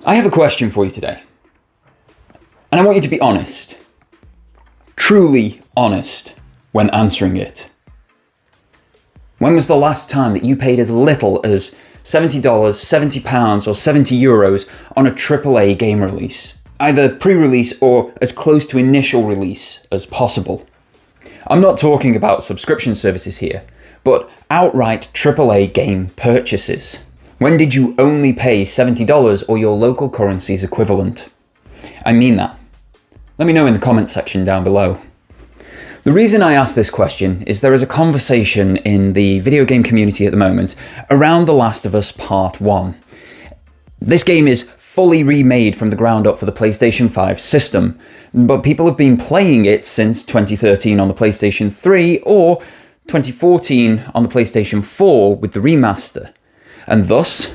I have a question for you today, and I want you to be honest, truly honest, when answering it. When was the last time that you paid as little as $70, £70 or €70 on a AAA game release? Either pre-release or as close to initial release as possible. I'm not talking about subscription services here, but outright AAA game purchases. When did you only pay $70 or your local currency's equivalent? I mean that. Let me know in the comments section down below. The reason I ask this question is there is a conversation in the video game community at the moment around The Last of Us Part 1. This game is fully remade from the ground up for the PlayStation 5 system, but people have been playing it since 2013 on the PlayStation 3 or 2014 on the PlayStation 4 with the remaster. And thus,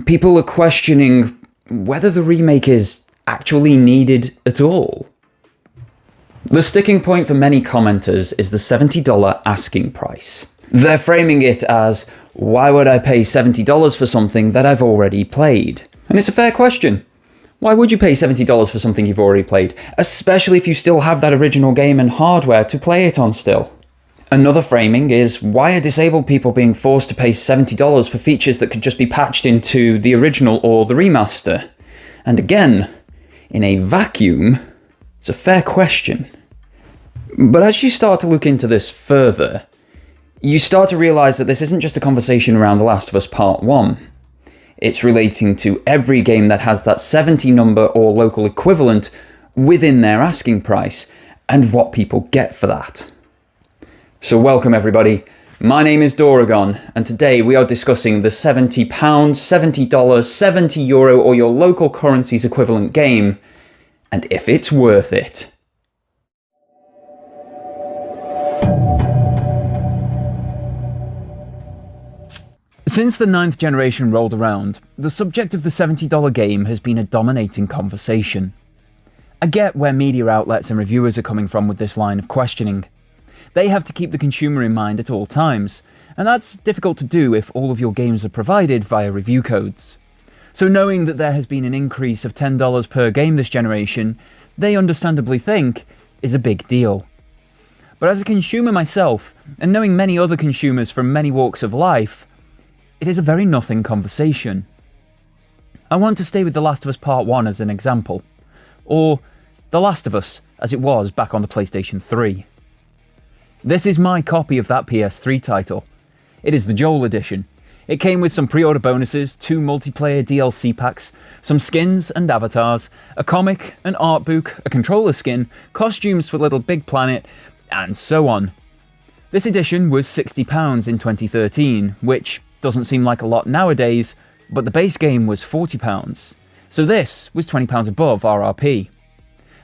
people are questioning whether the remake is actually needed at all. The sticking point for many commenters is the $70 asking price. They're framing it as, why would I pay $70 for something that I've already played? And it's a fair question. Why would you pay $70 for something you've already played, especially if you still have that original game and hardware to play it on still? Another framing is, why are disabled people being forced to pay $70 for features that could just be patched into the original or the remaster? And again, in a vacuum, it's a fair question. But as you start to look into this further, you start to realise that this isn't just a conversation around The Last of Us Part 1. It's relating to every game that has that 70 number or local equivalent within their asking price, and what people get for that. So welcome everybody, my name is Doragon, and today we are discussing the £70, $70, €70 or your local currency's equivalent game, and if it's worth it. Since the 9th generation rolled around, the subject of the $70 game has been a dominating conversation. I get where media outlets and reviewers are coming from with this line of questioning. They have to keep the consumer in mind at all times, and that's difficult to do if all of your games are provided via review codes. So knowing that there has been an increase of $10 per game this generation, they understandably think is a big deal. But as a consumer myself, and knowing many other consumers from many walks of life, it is a very nothing conversation. I want to stay with The Last of Us Part 1 as an example, or The Last of Us as it was back on the PlayStation 3. This is my copy of that PS3 title. It is the Joel edition. It came with some pre-order bonuses, 2 multiplayer DLC packs, some skins and avatars, a comic, an art book, a controller skin, costumes for Little Big Planet, and so on. This edition was £60 in 2013, which doesn't seem like a lot nowadays, but the base game was £40, so this was £20 above RRP.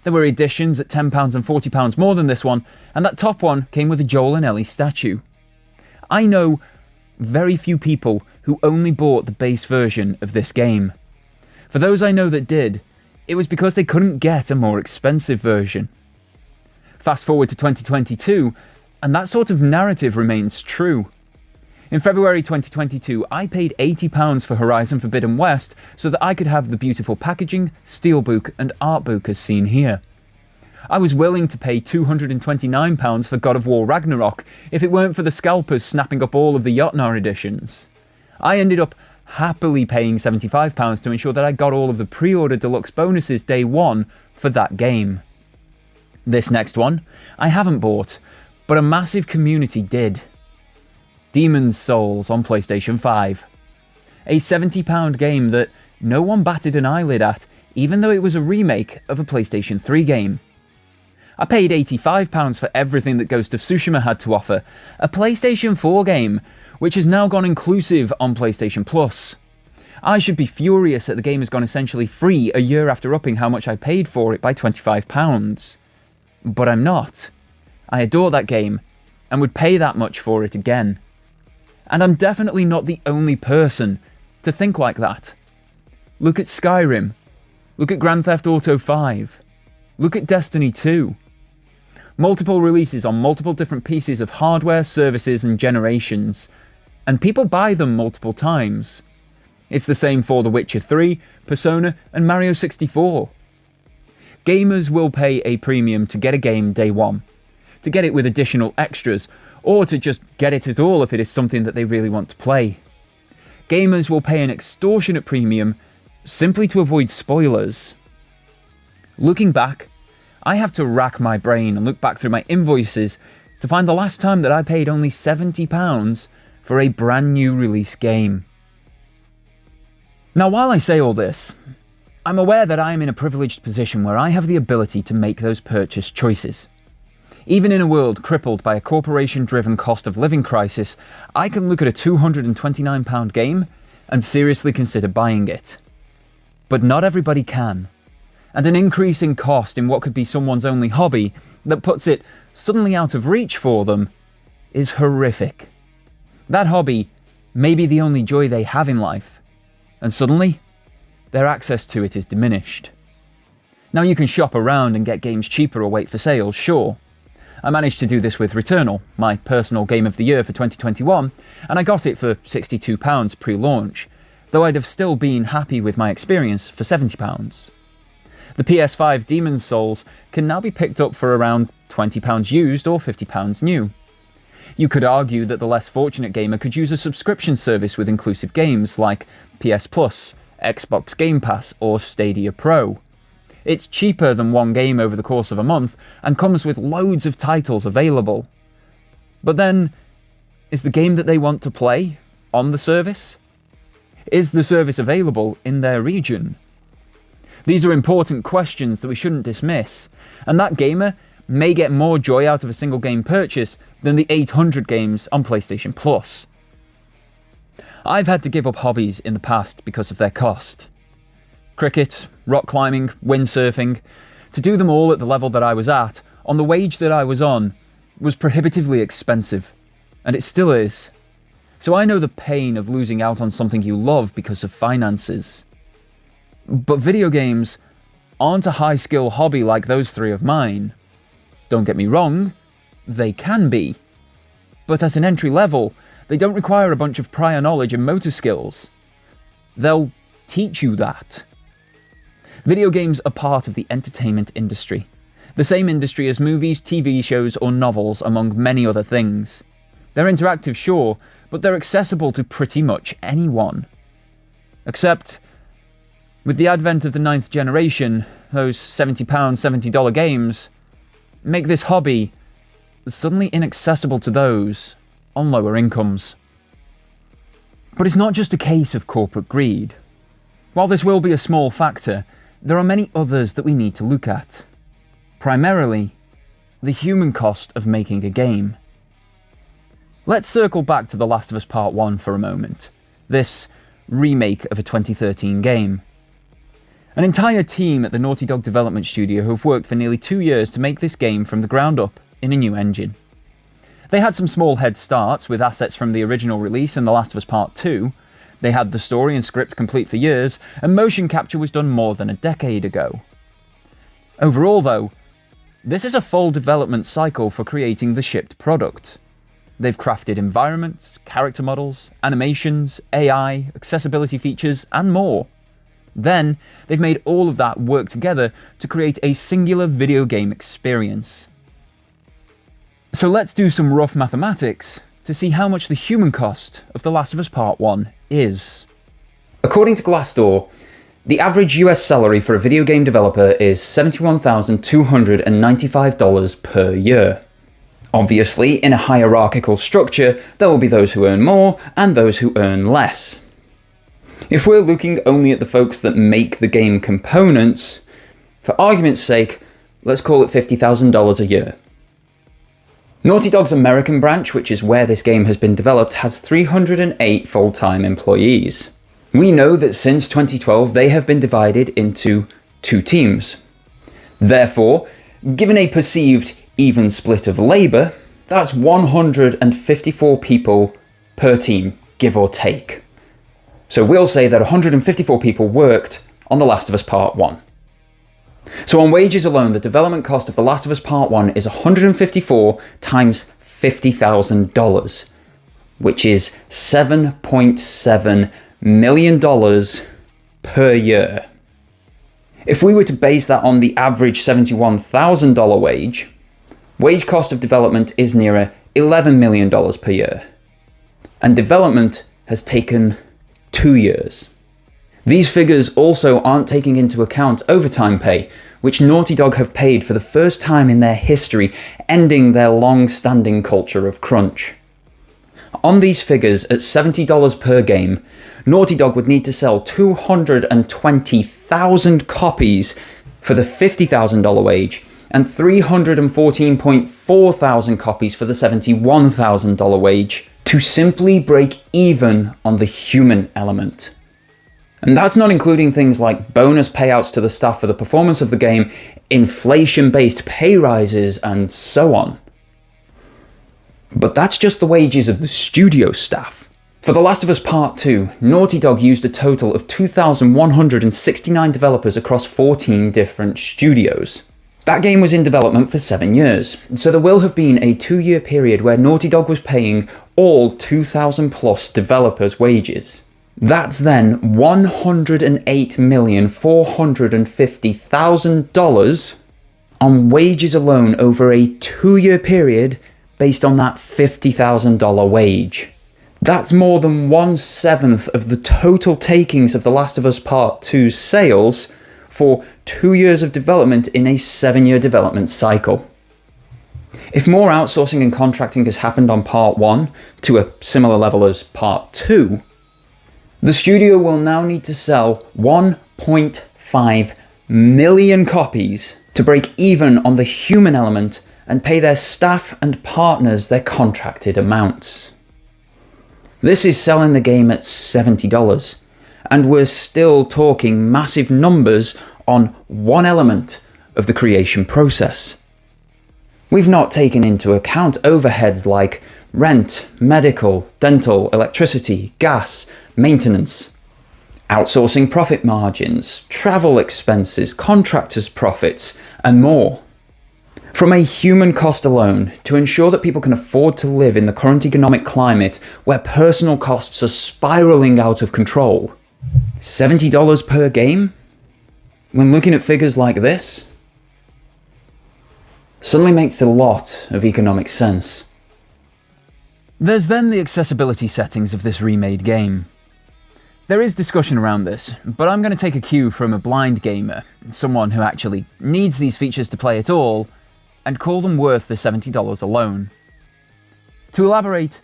There were editions at £10 and £40 more than this one, and that top one came with a Joel and Ellie statue. I know very few people who only bought the base version of this game. For those I know that did, it was because they couldn't get a more expensive version. Fast forward to 2022, and that sort of narrative remains true. In February 2022, I paid £80 for Horizon Forbidden West so that I could have the beautiful packaging, steelbook and artbook as seen here. I was willing to pay £229 for God of War Ragnarok if it weren't for the scalpers snapping up all of the Jotnar editions. I ended up happily paying £75 to ensure that I got all of the pre-order deluxe bonuses day one for that game. This next one, I haven't bought, but a massive community did. Demon's Souls on PlayStation 5. A £70 game that no one batted an eyelid at, even though it was a remake of a PlayStation 3 game. I paid £85 for everything that Ghost of Tsushima had to offer, a PlayStation 4 game, which has now gone inclusive on PlayStation Plus. I should be furious that the game has gone essentially free a year after upping how much I paid for it by £25. But I'm not. I adore that game, and would pay that much for it again. And I'm definitely not the only person to think like that. Look at Skyrim. Look at Grand Theft Auto 5. Look at Destiny 2. Multiple releases on multiple different pieces of hardware, services and generations. And people buy them multiple times. It's the same for The Witcher 3, Persona, and Mario 64. Gamers will pay a premium to get a game day one, to get it with additional extras, or to just get it at all if it is something that they really want to play. Gamers will pay an extortionate premium simply to avoid spoilers. Looking back, I have to rack my brain and look back through my invoices to find the last time that I paid only £70 for a brand new release game. Now, while I say all this, I'm aware that I am in a privileged position where I have the ability to make those purchase choices. Even in a world crippled by a corporation-driven cost of living crisis, I can look at a £229 game and seriously consider buying it. But not everybody can. And an increase in cost in what could be someone's only hobby that puts it suddenly out of reach for them is horrific. That hobby may be the only joy they have in life, and suddenly their access to it is diminished. Now, you can shop around and get games cheaper or wait for sales, sure. I managed to do this with Returnal, my personal game of the year for 2021, and I got it for £62 pre-launch, though I'd have still been happy with my experience for £70. The PS5 Demon's Souls can now be picked up for around £20 used or £50 new. You could argue that the less fortunate gamer could use a subscription service with inclusive games like PS Plus, Xbox Game Pass, or Stadia Pro. It's cheaper than one game over the course of a month and comes with loads of titles available. But then, is the game that they want to play on the service? Is the service available in their region? These are important questions that we shouldn't dismiss, and that gamer may get more joy out of a single game purchase than the 800 games on PlayStation Plus. I've had to give up hobbies in the past because of their cost. Cricket, rock climbing, windsurfing, to do them all at the level that I was at, on the wage that I was on, was prohibitively expensive, and it still is. So I know the pain of losing out on something you love because of finances. But video games aren't a high-skill hobby like those three of mine. Don't get me wrong, they can be. But at an entry level, they don't require a bunch of prior knowledge and motor skills. They'll teach you that. Video games are part of the entertainment industry. The same industry as movies, TV shows, or novels, among many other things. They're interactive, sure, but they're accessible to pretty much anyone. Except, with the advent of the 9th generation, those £70, $70 games make this hobby suddenly inaccessible to those on lower incomes. But it's not just a case of corporate greed. While this will be a small factor, there are many others that we need to look at. Primarily, the human cost of making a game. Let's circle back to The Last of Us Part 1 for a moment. This remake of a 2013 game. An entire team at the Naughty Dog development studio have worked for nearly 2 years to make this game from the ground up in a new engine. They had some small head starts with assets from the original release and The Last of Us Part 2. They had the story and script complete for years, and motion capture was done more than a decade ago. Overall though, this is a full development cycle for creating the shipped product. They've crafted environments, character models, animations, AI, accessibility features, and more. Then, they've made all of that work together to create a singular video game experience. So let's do some rough mathematics to see how much the human cost of The Last of Us Part 1 is. According to Glassdoor, the average US salary for a video game developer is $71,295 per year. Obviously, in a hierarchical structure, there will be those who earn more and those who earn less. If we're looking only at the folks that make the game components, for argument's sake, let's call it $50,000 a year. Naughty Dog's American branch, which is where this game has been developed, has 308 full-time employees. We know that since 2012 they have been divided into 2 teams. Therefore, given a perceived even split of labour, that's 154 people per team, give or take. So we'll say that 154 people worked on The Last of Us Part 1. So on wages alone, the development cost of The Last of Us Part 1 is 154 times $50,000, which is $7.7 million per year. If we were to base that on the average $71,000 wage cost of development is nearer $11 million per year. And development has taken 2 years. These figures also aren't taking into account overtime pay, which Naughty Dog have paid for the first time in their history, ending their long-standing culture of crunch. On these figures, at $70 per game, Naughty Dog would need to sell 220,000 copies for the $50,000 wage and 314.4 thousand copies for the $71,000 wage to simply break even on the human element. And that's not including things like bonus payouts to the staff for the performance of the game, inflation-based pay rises, and so on. But that's just the wages of the studio staff. For The Last of Us Part 2, Naughty Dog used a total of 2,169 developers across 14 different studios. That game was in development for 7 years, so there will have been a 2-year period where Naughty Dog was paying all 2,000 plus developers wages. That's then $108,450,000 on wages alone over a 2-year period based on that $50,000 wage. That's more than 1/7 of the total takings of The Last of Us Part 2's sales for 2 years of development in a 7-year development cycle. If more outsourcing and contracting has happened on Part 1 to a similar level as Part 2, the studio will now need to sell 1.5 million copies to break even on the human element and pay their staff and partners their contracted amounts. This is selling the game at $70, and we're still talking massive numbers on one element of the creation process. We've not taken into account overheads like rent, medical, dental, electricity, gas, maintenance, outsourcing profit margins, travel expenses, contractors' profits, and more. From a human cost alone, to ensure that people can afford to live in the current economic climate where personal costs are spiraling out of control, $70 per game? When looking at figures like this, suddenly makes a lot of economic sense. There's then the accessibility settings of this remade game. There is discussion around this, but I'm going to take a cue from a blind gamer, someone who actually needs these features to play at all, and call them worth the $70 alone. To elaborate,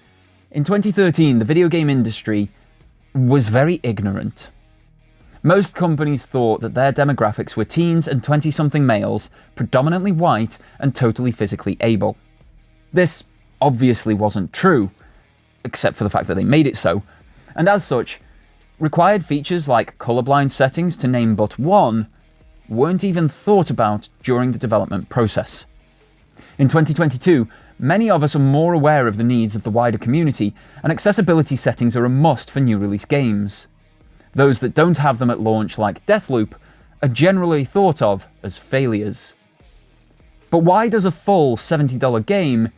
in 2013 the video game industry was very ignorant. Most companies thought that their demographics were teens and 20-something males, predominantly white and totally physically able. This obviously wasn't true, except for the fact that they made it so, and as such, required features like colorblind settings, to name but one, weren't even thought about during the development process. In 2022, many of us are more aware of the needs of the wider community, and accessibility settings are a must for new release games. Those that don't have them at launch, like Deathloop, are generally thought of as failures. But why does a full $70 game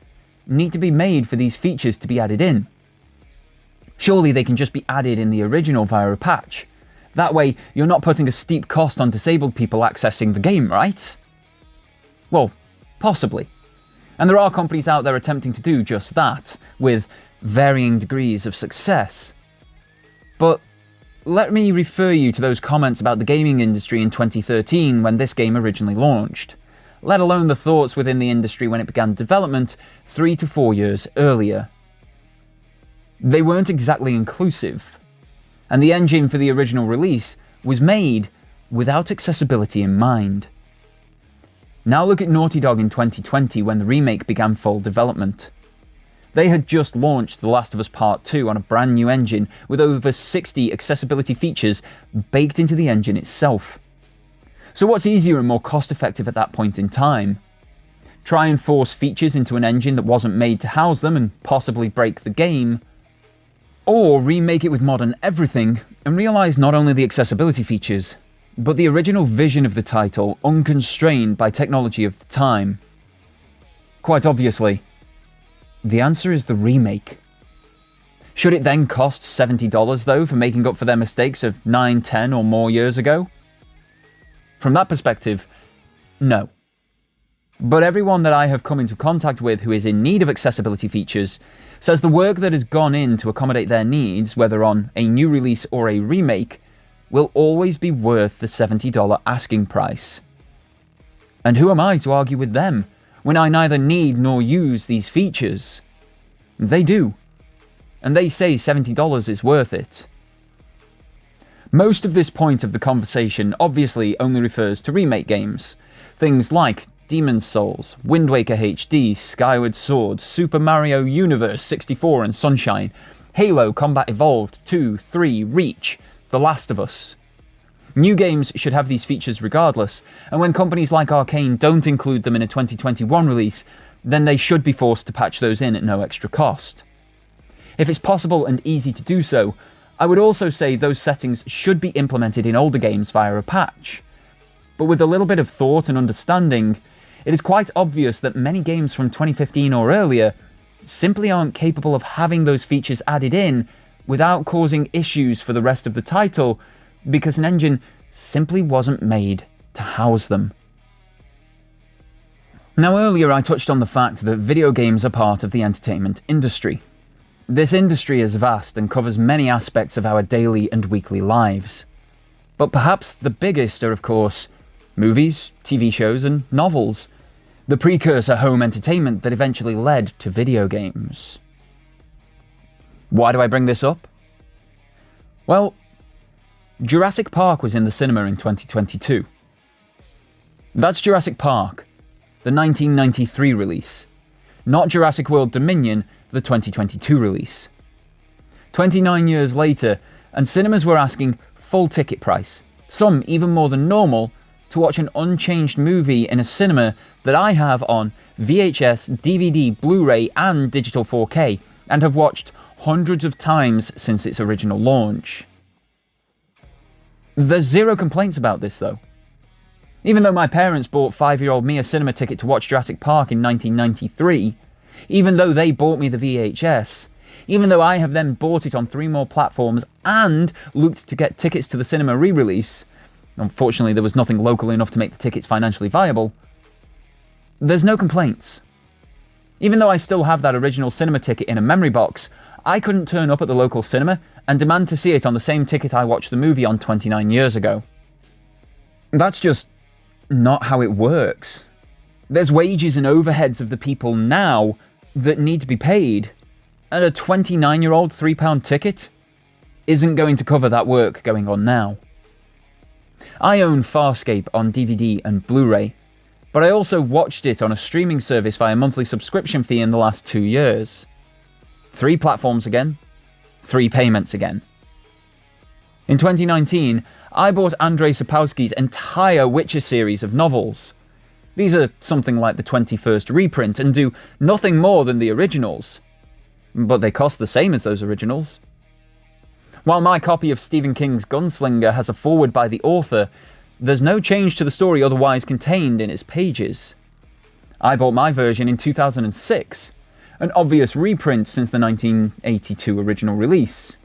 need to be made for these features to be added in? Surely they can just be added in the original via a patch. That way, you're not putting a steep cost on disabled people accessing the game, right? Well, possibly. And there are companies out there attempting to do just that, with varying degrees of success. But let me refer you to those comments about the gaming industry in 2013 when this game originally launched, let alone the thoughts within the industry when it began development 3 to 4 years earlier. They weren't exactly inclusive, and the engine for the original release was made without accessibility in mind. Now look at Naughty Dog in 2020 when the remake began full development. They had just launched The Last of Us Part 2 on a brand new engine with over 60 accessibility features baked into the engine itself. So what's easier and more cost-effective at that point in time? Try and force features into an engine that wasn't made to house them and possibly break the game? Or remake it with modern everything and realise not only the accessibility features, but the original vision of the title unconstrained by technology of the time? Quite obviously, the answer is the remake. Should it then cost $70 though for making up for their mistakes of 9, 10 or more years ago? From that perspective, no. But everyone that I have come into contact with who is in need of accessibility features says the work that has gone in to accommodate their needs, whether on a new release or a remake, will always be worth the $70 asking price. And who am I to argue with them when I neither need nor use these features? They do. And they say $70 is worth it. Most of this point of the conversation obviously only refers to remake games. Things like Demon's Souls, Wind Waker HD, Skyward Sword, Super Mario Universe 64 and Sunshine, Halo Combat Evolved 2, 3, Reach, The Last of Us. New games should have these features regardless, and when companies like Arcane don't include them in a 2021 release, then they should be forced to patch those in at no extra cost. If it's possible and easy to do so, I would also say those settings should be implemented in older games via a patch. But with a little bit of thought and understanding, it is quite obvious that many games from 2015 or earlier simply aren't capable of having those features added in without causing issues for the rest of the title, because an engine simply wasn't made to house them. Now earlier I touched on the fact that video games are part of the entertainment industry. This industry is vast and covers many aspects of our daily and weekly lives. But perhaps the biggest are, of course, movies, TV shows and novels, the precursor home entertainment that eventually led to video games. Why do I bring this up? Well, Jurassic Park was in the cinema in 2022. That's Jurassic Park, the 1993 release, not Jurassic World Dominion, the 2022 release. 29 years later, and cinemas were asking full ticket price, some even more than normal, to watch an unchanged movie in a cinema that I have on VHS, DVD, Blu-ray and digital 4K, and have watched hundreds of times since its original launch. There's zero complaints about this though. Even though my parents bought 5-year-old me a cinema ticket to watch Jurassic Park in 1993, even though they bought me the VHS, even though I have then bought it on 3 more platforms and looked to get tickets to the cinema re-release, unfortunately there was nothing local enough to make the tickets financially viable, there's no complaints. Even though I still have that original cinema ticket in a memory box, I couldn't turn up at the local cinema and demand to see it on the same ticket I watched the movie on 29 years ago. That's just not how it works. There's wages and overheads of the people now that need to be paid, and a 29-year-old £3 ticket isn't going to cover that work going on now. I own Farscape on DVD and Blu-ray, but I also watched it on a streaming service via monthly subscription fee in the last 2 years. 3 platforms again, 3 payments again. In 2019, I bought Andrzej Sapkowski's entire Witcher series of novels. These are something like the 21st reprint and do nothing more than the originals. But they cost the same as those originals. While my copy of Stephen King's Gunslinger has a foreword by the author, there's no change to the story otherwise contained in its pages. I bought my version in 2006, an obvious reprint since the 1982 original release.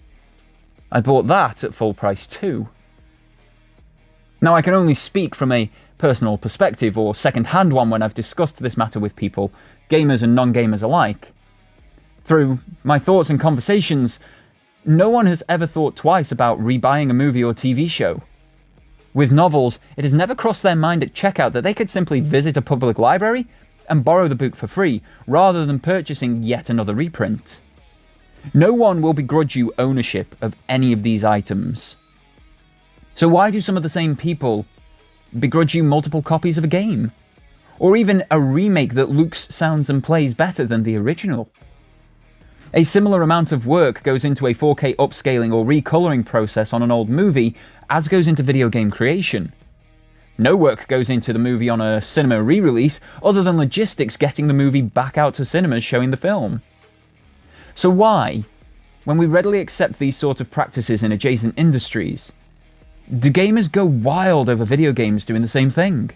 I bought that at full price too. Now I can only speak from a personal perspective or second-hand one when I've discussed this matter with people, gamers and non-gamers alike. Through my thoughts and conversations, no one has ever thought twice about rebuying a movie or TV show. With novels, it has never crossed their mind at checkout that they could simply visit a public library and borrow the book for free, rather than purchasing yet another reprint. No one will begrudge you ownership of any of these items. So why do some of the same people begrudge you multiple copies of a game? Or even a remake that looks, sounds and plays better than the original? A similar amount of work goes into a 4K upscaling or recoloring process on an old movie as goes into video game creation. No work goes into the movie on a cinema re-release other than logistics getting the movie back out to cinemas showing the film. So why, when we readily accept these sort of practices in adjacent industries, do gamers go wild over video games doing the same thing?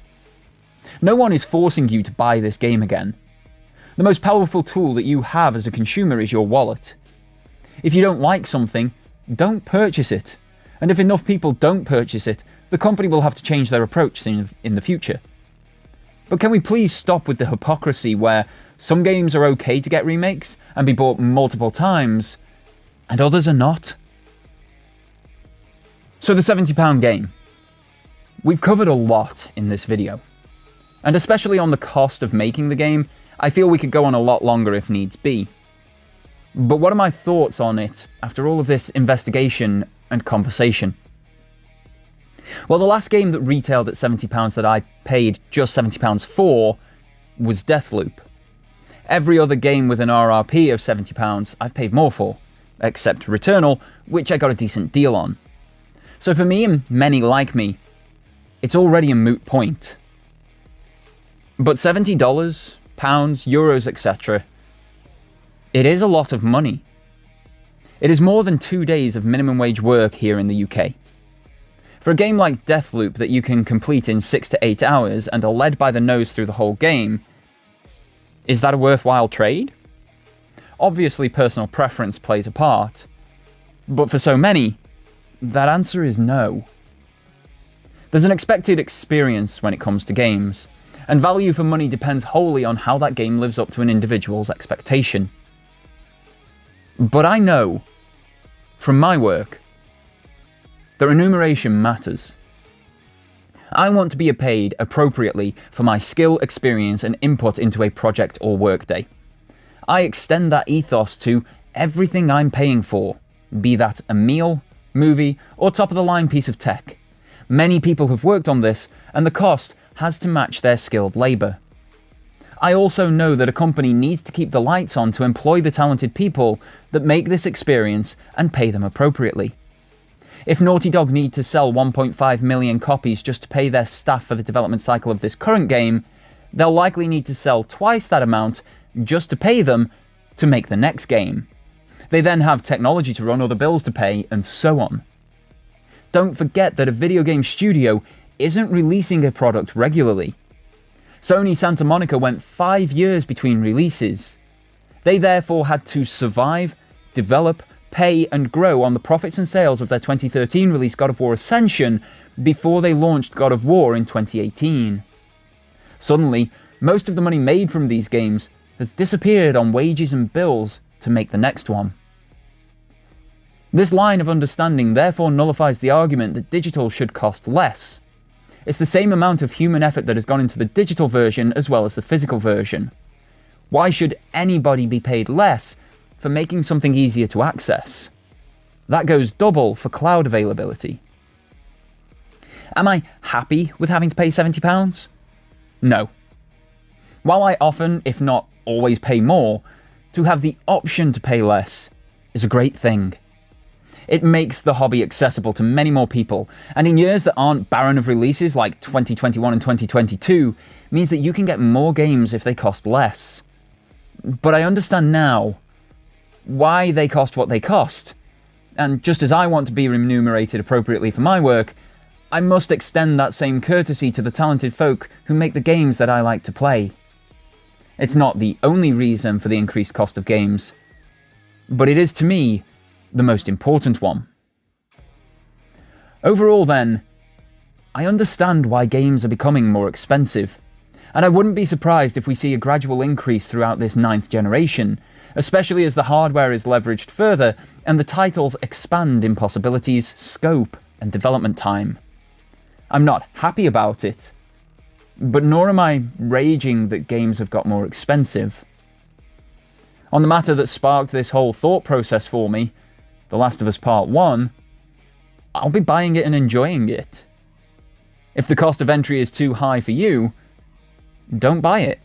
No one is forcing you to buy this game again. The most powerful tool that you have as a consumer is your wallet. If you don't like something, don't purchase it. And if enough people don't purchase it, the company will have to change their approach in the future. But can we please stop with the hypocrisy where some games are okay to get remakes and be bought multiple times, and others are not? So the £70 game. We've covered a lot in this video. And especially on the cost of making the game, I feel we could go on a lot longer if needs be. But what are my thoughts on it after all of this investigation and conversation? Well, the last game that retailed at £70 that I paid just £70 for was Deathloop. Every other game with an RRP of £70 I've paid more for, except Returnal, which I got a decent deal on. So for me and many like me, it's already a moot point. But $70, pounds, euros, etc., it is a lot of money. It is more than 2 days of minimum wage work here in the UK. For a game like Deathloop that you can complete in 6 to 8 hours and are led by the nose through the whole game, is that a worthwhile trade? Obviously personal preference plays a part, but for so many, that answer is no. There's an expected experience when it comes to games, and value for money depends wholly on how that game lives up to an individual's expectation. But I know, from my work, that remuneration matters. I want to be paid appropriately for my skill, experience, and input into a project or workday. I extend that ethos to everything I'm paying for, be that a meal, movie, or top-of-the-line piece of tech. Many people have worked on this, and the cost has to match their skilled labour. I also know that a company needs to keep the lights on to employ the talented people that make this experience and pay them appropriately. If Naughty Dog need to sell 1.5 million copies just to pay their staff for the development cycle of this current game, they'll likely need to sell twice that amount just to pay them to make the next game. They then have technology to run, other bills to pay, and so on. Don't forget that a video game studio isn't releasing a product regularly. Sony Santa Monica went 5 years between releases. They therefore had to survive, develop, pay and grow on the profits and sales of their 2013 release God of War Ascension before they launched God of War in 2018. Suddenly, most of the money made from these games has disappeared on wages and bills to make the next one. This line of understanding therefore nullifies the argument that digital should cost less. It's the same amount of human effort that has gone into the digital version as well as the physical version. Why should anybody be paid less for making something easier to access? That goes double for cloud availability. Am I happy with having to pay £70? No. While I often, if not always, pay more, to have the option to pay less is a great thing. It makes the hobby accessible to many more people, and in years that aren't barren of releases like 2021 and 2022, means that you can get more games if they cost less. But I understand now why they cost what they cost, and just as I want to be remunerated appropriately for my work, I must extend that same courtesy to the talented folk who make the games that I like to play. It's not the only reason for the increased cost of games, but it is to me the most important one. Overall then, I understand why games are becoming more expensive, and I wouldn't be surprised if we see a gradual increase throughout this 9th generation, especially as the hardware is leveraged further and the titles expand in possibilities, scope, and development time. I'm not happy about it, but nor am I raging that games have got more expensive. On the matter that sparked this whole thought process for me, The Last of Us Part 1, I'll be buying it and enjoying it. If the cost of entry is too high for you, don't buy it.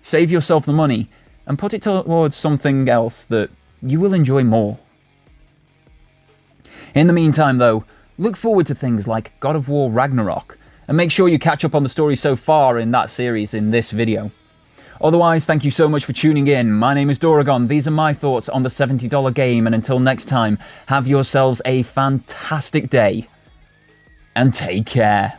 Save yourself the money and put it towards something else that you will enjoy more. In the meantime though, look forward to things like God of War Ragnarok, and make sure you catch up on the story so far in that series in this video. Otherwise, thank you so much for tuning in. My name is Doragon, these are my thoughts on the $70 game, and until next time, have yourselves a fantastic day, and take care.